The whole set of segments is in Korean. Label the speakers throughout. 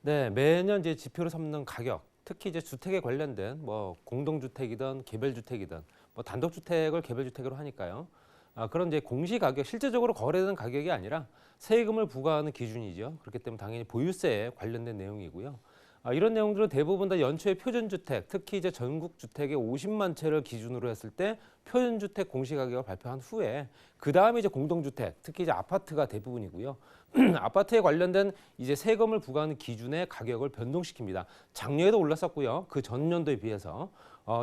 Speaker 1: 네, 매년 이제 지표로 삼는 가격, 특히 이제 주택에 관련된 뭐 공동주택이든 개별주택이든 뭐 단독주택을 개별주택으로 하니까요. 그런 이제 공시 가격, 실제적으로 거래되는 가격이 아니라 세금을 부과하는 기준이죠. 그렇기 때문에 당연히 보유세에 관련된 내용이고요. 이런 내용들은 대부분 다 연초에 표준주택, 특히 이제 전국주택의 50만 채를 기준으로 했을 때 표준주택 공시가격을 발표한 후에 그 다음에 이제 공동주택, 특히 이제 아파트가 대부분이고요. 아파트에 관련된 이제 세금을 부과하는 기준의 가격을 변동시킵니다. 작년에도 올랐었고요. 그 전년도에 비해서.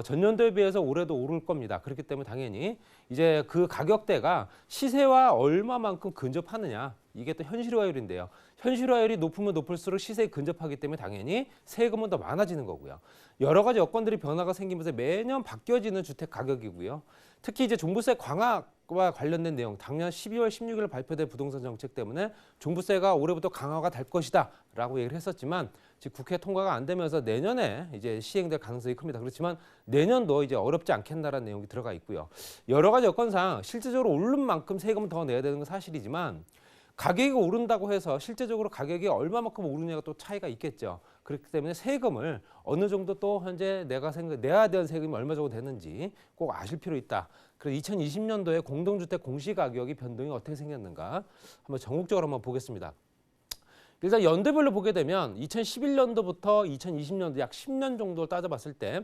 Speaker 1: 전년도에 비해서 올해도 오를 겁니다. 그렇기 때문에 당연히 이제 그 가격대가 시세와 얼마만큼 근접하느냐. 이게 또 현실화율인데요. 현실화율이 높으면 높을수록 시세에 근접하기 때문에 당연히 세금은 더 많아지는 거고요. 여러 가지 여건들이 변화가 생기면서 매년 바뀌어지는 주택 가격이고요. 특히 이제 종부세 강화와 관련된 내용, 작년 12월 16일 발표된 부동산 정책 때문에 종부세가 올해부터 강화가 될 것이다라고 얘기를 했었지만 지금 국회 통과가 안 되면서 내년에 이제 시행될 가능성이 큽니다. 그렇지만 내년도 이제 어렵지 않겠나라는 내용이 들어가 있고요. 여러 가지 여건상 실질적으로 오른 만큼 세금을 더 내야 되는 건 사실이지만 가격이 오른다고 해서 실제적으로 가격이 얼마만큼 오르냐가 또 차이가 있겠죠. 그렇기 때문에 세금을 어느 정도 또 현재 내가 내야 되는 세금이 얼마 정도 되는지 꼭 아실 필요 있다. 그래서 2020년도에 공동주택 공시가격이 변동이 어떻게 생겼는가 한번 전국적으로 한번 보겠습니다. 일단 연도별로 보게 되면 2011년도부터 2020년도 약 10년 정도를 따져봤을 때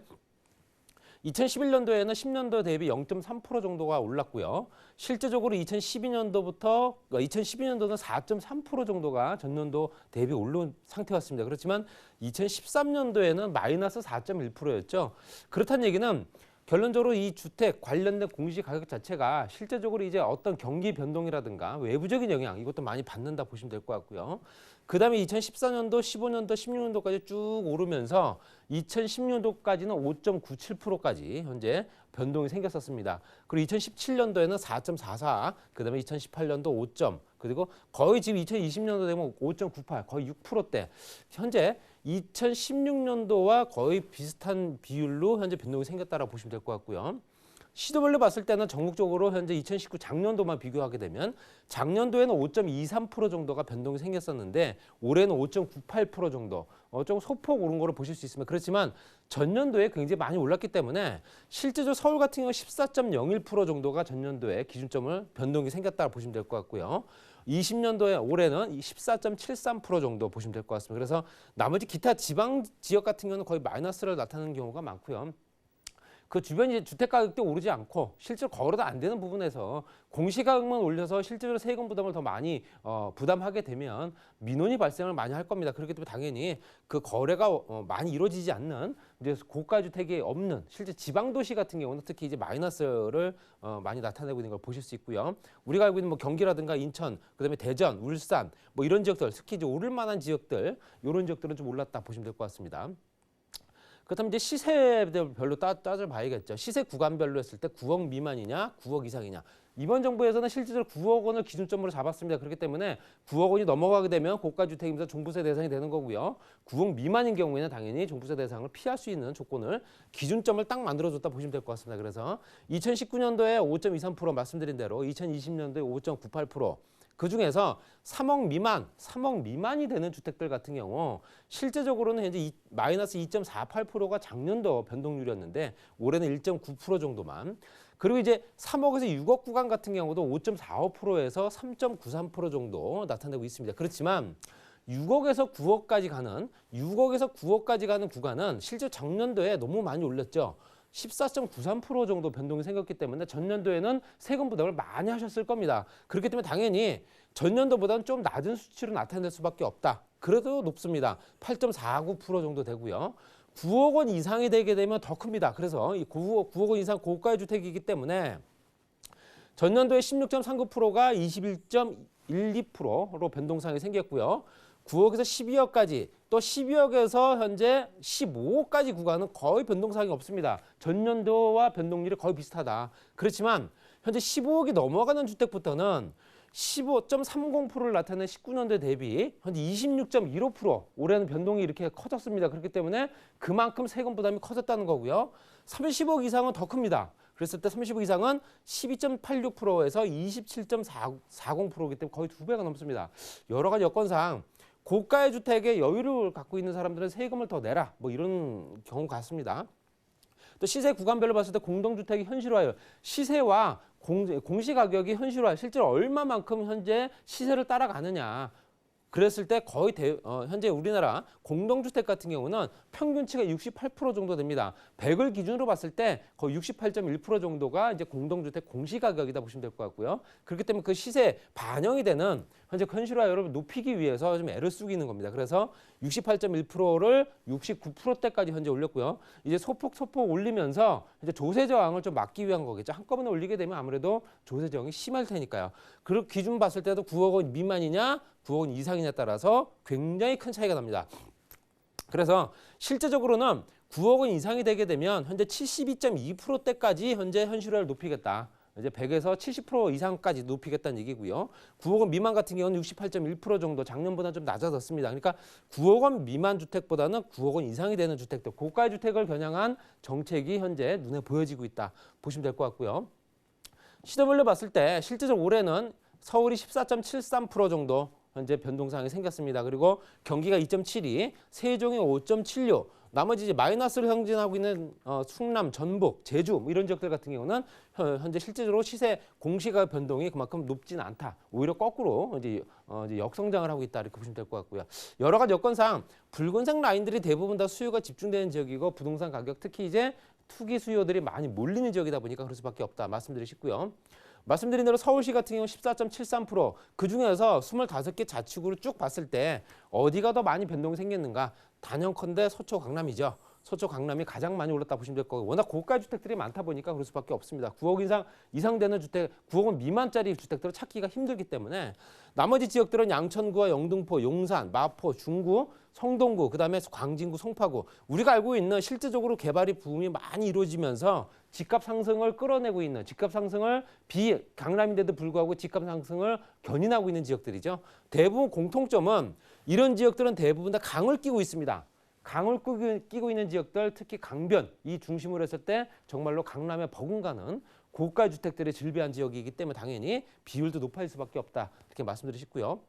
Speaker 1: 2011년도에는 10년도 대비 0.3% 정도가 올랐고요. 실제적으로 2012년도는 4.3% 정도가 전년도 대비 오른 상태였습니다. 그렇지만 2013년도에는 마이너스 4.1%였죠. 그렇다는 얘기는 결론적으로 이 주택 관련된 공시 가격 자체가 실제적으로 이제 어떤 경기 변동이라든가 외부적인 영향 이것도 많이 받는다 보시면 될 것 같고요. 그 다음에 2014년도, 15년도, 16년도까지 쭉 오르면서 2016년도까지는 5.97%까지 현재 변동이 생겼었습니다. 그리고 2017년도에는 4.44, 그 다음에 2018년도 5점, 그리고 거의 지금 2020년도 되면 5.98, 거의 6%대. 현재 2016년도와 거의 비슷한 비율로 현재 변동이 생겼다라고 보시면 될 것 같고요. 시도별로 봤을 때는 전국적으로 현재 2019 작년도만 비교하게 되면 작년도에는 5.23% 정도가 변동이 생겼었는데 올해는 5.98% 정도 좀 소폭 오른 거로 보실 수 있습니다. 그렇지만 전년도에 굉장히 많이 올랐기 때문에 실제적으로 서울 같은 경우 14.01% 정도가 전년도에 기준점을 변동이 생겼다고 보시면 될 것 같고요. 20년도에 올해는 14.73% 정도 보시면 될 것 같습니다. 그래서 나머지 기타 지방 지역 같은 경우는 거의 마이너스를 나타내는 경우가 많고요. 그 주변 이제 주택 가격도 오르지 않고 실제로 거래도 안 되는 부분에서 공시가격만 올려서 실제로 세금 부담을 더 많이 부담하게 되면 민원이 발생을 많이 할 겁니다. 그렇기 때문에 당연히 그 거래가 많이 이루어지지 않는 이제 고가 주택이 없는 실제 지방 도시 같은 경우는 특히 이제 마이너스를 많이 나타내고 있는 걸 보실 수 있고요. 우리가 알고 있는 뭐 경기라든가 인천, 그다음에 대전, 울산 뭐 이런 지역들 특히 이제 오를 만한 지역들 이런 지역들은 좀 올랐다 보시면 될 것 같습니다. 그렇다면 이제 시세별로 따져봐야겠죠. 시세 구간별로 했을 때 9억 미만이냐, 9억 이상이냐. 이번 정부에서는 실질적으로 9억 원을 기준점으로 잡았습니다. 그렇기 때문에 9억 원이 넘어가게 되면 고가주택이면서 종부세 대상이 되는 거고요. 9억 미만인 경우에는 당연히 종부세 대상을 피할 수 있는 조건을 기준점을 딱 만들어줬다 보시면 될 것 같습니다. 그래서 2019년도에 5.23% 말씀드린 대로 2020년도에 5.98%, 그중에서 3억 미만이 되는 주택들 같은 경우 실제적으로는 현재 마이너스 2.48%가 작년도 변동률이었는데 올해는 1.9% 정도만. 그리고 이제 3억에서 6억 구간 같은 경우도 5.45%에서 3.93% 정도 나타내고 있습니다. 그렇지만 6억에서 9억까지 가는 구간은 실제 작년도에 너무 많이 올렸죠. 14.93% 정도 변동이 생겼기 때문에 전년도에는 세금 부담을 많이 하셨을 겁니다. 그렇기 때문에 당연히 전년도보다는 좀 낮은 수치로 나타낼 수밖에 없다. 그래도 높습니다. 8.49% 정도 되고요. 9억 원 이상이 되게 되면 더 큽니다. 그래서 이 9억 원 이상 고가의 주택이기 때문에 전년도에 16.39%가 21.12%로 변동상이 생겼고요. 9억에서 12억까지 또 12억에서 현재 15억까지 구간은 거의 변동사항이 없습니다. 전년도와 변동률이 거의 비슷하다. 그렇지만 현재 15억이 넘어가는 주택부터는 15.30%를 나타낸 19년도 대비 현재 26.15% 올해는 변동이 이렇게 커졌습니다. 그렇기 때문에 그만큼 세금 부담이 커졌다는 거고요. 30억 이상은 더 큽니다. 그랬을 때 30억 이상은 12.86%에서 27.40%이기 때문에 거의 2배가 넘습니다. 여러 가지 여건상 고가의 주택에 여유를 갖고 있는 사람들은 세금을 더 내라. 뭐 이런 경우 같습니다. 또 시세 구간별로 봤을 때 공동주택이 현실화예요. 시세와 공시가격이 현실화, 실제로 얼마만큼 현재 시세를 따라가느냐. 그랬을 때 거의 현재 우리나라 공동주택 같은 경우는 평균치가 68% 정도 됩니다. 100을 기준으로 봤을 때 거의 68.1% 정도가 이제 공동주택 공시가격이다 보시면 될 것 같고요. 그렇기 때문에 그 시세 반영이 되는 현재 현실화율을 높이기 위해서 좀 애를 쓰고 있는 겁니다. 그래서 68.1%를 69%대까지 현재 올렸고요. 이제 소폭 올리면서 이제 조세 저항을 좀 막기 위한 거겠죠. 한꺼번에 올리게 되면 아무래도 조세 저항이 심할 테니까요. 그 기준 봤을 때도 9억 원 미만이냐 9억 원 이상이냐에 따라서 굉장히 큰 차이가 납니다. 그래서 실제적으로는 9억 원 이상이 되게 되면 현재 72.2%대까지 현재 현실화를 높이겠다. 이제 100에서 70% 이상까지 높이겠다는 얘기고요. 9억 원 미만 같은 경우는 68.1% 정도 작년보다 좀 낮아졌습니다. 그러니까 9억 원 미만 주택보다는 9억 원 이상이 되는 주택들, 고가의 주택을 겨냥한 정책이 현재 눈에 보여지고 있다 보시면 될 것 같고요. 시대별로 봤을 때 실제적으로 올해는 서울이 14.73% 정도 현재 변동사항이 생겼습니다. 그리고 경기가 2.72, 세종이 5.76, 나머지 이제 마이너스를 형성하고 있는 충남, 전북, 제주 뭐 이런 지역들 같은 경우는 현재 실질적으로 시세 공시가 변동이 그만큼 높지는 않다. 오히려 거꾸로 이제 역성장을 하고 있다 이렇게 보시면 될 것 같고요. 여러 가지 여건상 붉은색 라인들이 대부분 다 수요가 집중되는 지역이고 부동산 가격 특히 이제 투기 수요들이 많이 몰리는 지역이다 보니까 그럴 수밖에 없다 말씀드리고 싶고요. 말씀드린 대로 서울시 같은 경우 14.73%, 그중에서 25개 자치구를 쭉 봤을 때 어디가 더 많이 변동이 생겼는가? 단연컨대 서초 강남이죠. 서초 강남이 가장 많이 올랐다 보시면 될 거고 워낙 고가 주택들이 많다 보니까 그럴 수밖에 없습니다. 9억 이상 되는 주택, 9억 원 미만짜리 주택들을 찾기가 힘들기 때문에 나머지 지역들은 양천구와 영등포, 용산, 마포, 중구, 성동구, 그다음에 광진구, 송파구 우리가 알고 있는 실제적으로 개발이 붐이 많이 이루어지면서 집값 상승을 끌어내고 있는 집값 상승을 비강남인데도 불구하고 집값 상승을 견인하고 있는 지역들이죠. 대부분 공통점은 이런 지역들은 대부분 다 강을 끼고 있습니다. 강을 끼고 있는 지역들 특히 강변 이 중심으로 했을 때 정말로 강남에 버금가는 고가 주택들이 즐비한 지역이기 때문에 당연히 비율도 높아질 수밖에 없다 이렇게 말씀드리고 싶고요.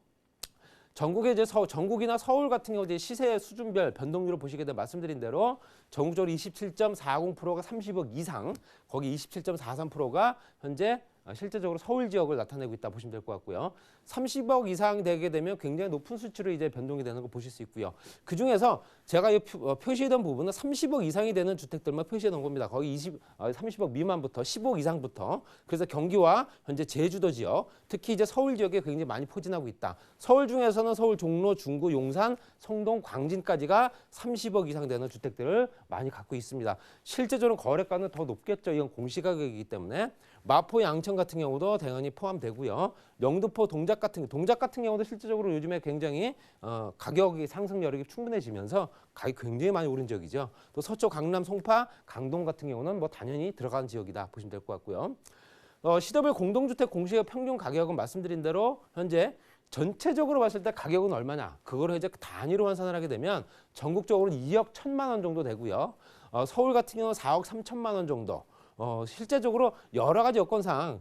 Speaker 1: 전국의 이제 전국이나 서울 같은 경우 이제 시세 수준별 변동률을 보시게 되면 말씀드린 대로 전국적으로 27.40%가 30억 이상, 거기 27.43%가 현재 실제적으로 서울 지역을 나타내고 있다 보시면 될 것 같고요. 30억 이상 되게 되면 굉장히 높은 수치로 이제 변동이 되는 거 보실 수 있고요. 그 중에서 제가 표시해둔 부분은 30억 이상이 되는 주택들만 표시해 놓은 겁니다. 거의 30억 미만부터 15억 이상부터. 그래서 경기와 현재 제주도 지역, 특히 이제 서울 지역에 굉장히 많이 포진하고 있다. 서울 중에서는 서울 종로, 중구, 용산, 성동, 광진까지가 30억 이상 되는 주택들을 많이 갖고 있습니다. 실제적으로 거래가는 더 높겠죠. 이건 공시가격이기 때문에. 마포, 양천 같은 경우도 당연히 포함되고요. 영등포, 동작 같은 경우도 실질적으로 요즘에 굉장히 가격이 상승 여력이 충분해지면서 가격이 굉장히 많이 오른 지역이죠. 또 서초, 강남, 송파, 강동 같은 경우는 뭐 단연히 들어가는 지역이다 보시면 될 것 같고요. 시대별 공동주택 공시의 평균 가격은 말씀드린 대로 현재 전체적으로 봤을 때 가격은 얼마냐? 그거를 이제 단위로 환산을 하게 되면 전국적으로 2억 1천만 원 정도 되고요. 서울 같은 경우는 4억 3천만 원 정도. 실제적으로 여러 가지 여건상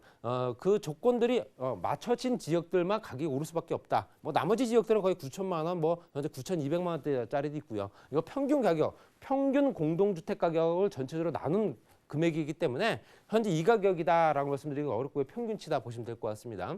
Speaker 1: 그 조건들이 맞춰진 지역들만 가격이 오를 수밖에 없다. 뭐 나머지 지역들은 거의 9천만 원, 뭐 현재 9,200만 원대짜리도 있고요. 이거 평균 가격, 평균 공동주택 가격을 전체적으로 나눈 금액이기 때문에 현재 이 가격이다라고 말씀드리기 어렵고요. 평균치다 보시면 될 것 같습니다.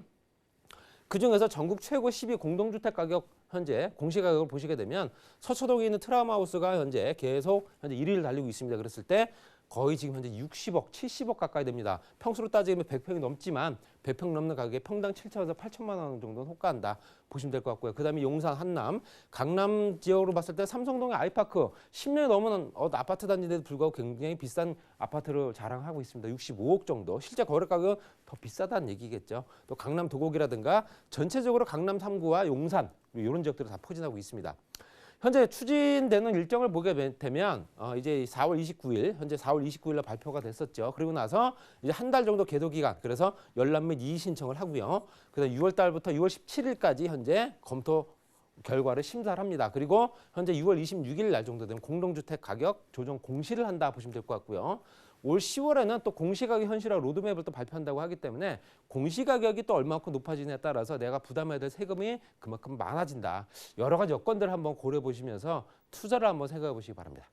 Speaker 1: 그중에서 전국 최고 10위 공동주택 가격 현재 공시가격을 보시게 되면 서초동에 있는 트라우마하우스가 현재 계속 현재 1위를 달리고 있습니다. 그랬을 때 거의 지금 현재 60억, 70억 가까이 됩니다. 평수로 따지면 100평이 넘지만 100평 넘는 가격에 평당 7천에서 8천만 원 정도는 호가한다 보시면 될 것 같고요. 그다음에 용산, 한남, 강남 지역으로 봤을 때 삼성동의 아이파크 10년이 넘은 아파트 단지인데도 불구하고 굉장히 비싼 아파트를 자랑하고 있습니다. 65억 정도. 실제 거래 가격은 더 비싸다는 얘기겠죠. 또 강남 도곡이라든가 전체적으로 강남 3구와 용산 이런 지역들을 다 포진하고 있습니다. 현재 추진되는 일정을 보게 되면 이제 4월 29일, 현재 4월 29일 날 발표가 됐었죠. 그리고 나서 이제 한 달 정도 계도 기간, 그래서 열람 및 이의 신청을 하고요. 그래서 6월 달부터 6월 17일까지 현재 검토 결과를 심사를 합니다. 그리고 현재 6월 26일 날 정도 되면 공동주택 가격 조정 공시를 한다 보시면 될 것 같고요. 올 10월에는 또 공시가격 현실화 로드맵을 또 발표한다고 하기 때문에 공시가격이 또 얼마만큼 높아지냐에 따라서 내가 부담해야 될 세금이 그만큼 많아진다. 여러 가지 여건들을 한번 고려해 보시면서 투자를 한번 생각해 보시기 바랍니다.